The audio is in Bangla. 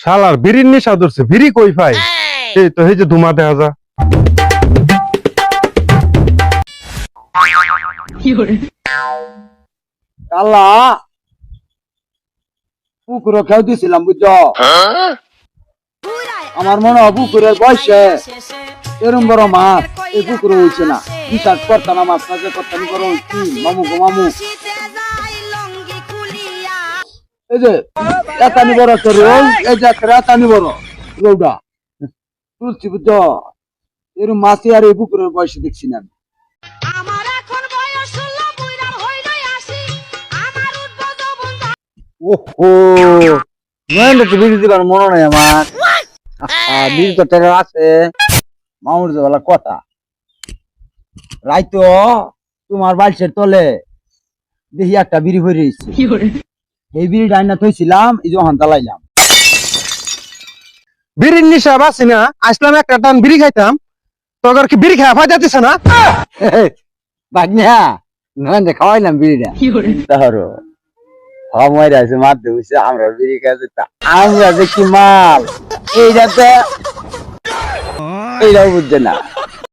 শালার বিড়ির নেশা ধরছে, বিড়ি কই পাই? এই তো এই যে ধুমা দেখা যা। কালা পুকুরে খেয়ে দিয়েছিলাম বুঝছো, আমার মনে হয় পুকুরের বয়সে এরম বড় মাছ এই পুকুরে হয়েছে না। বিশ্বাস করতাম না, মাছ মাঝে করতাম করো কি মামু গো মামু। এই যে এতানি বড় একটা রোল, এই যে একটা এতানি বড় রোলটা তুলছি বুঝছো, এরম মাছ আর এই পুকুরের বয়সে দেখছি না আমি। ওহো নয়ন তো বিড়ি দিবার মনে নাই আমার। বিড়ি তো টেরা আছে মামুর যে বলা কথা। রাইতো তোমার বালসের তলে দেখি একটা বিড়ি ভরে রয়েছে, এই বিড়ি ডাইনা থইছিলাম, এই যখন জ্বালাইলাম। বিড়ির নেশা বাসি না, আসলাম একটা টান বিড়ি খাইতাম, তোর কি বিড়ি খাওয়া ফায়দা দিছে না? বাগনা নয়ন যে খাওয়াইলাম বিড়িটা তাহলে সময় আছে মারতে বুঝছে আমরা বিড়ি খাইছি, আমরা যে কি মাল এইটাতে এইটাও বুঝছে না।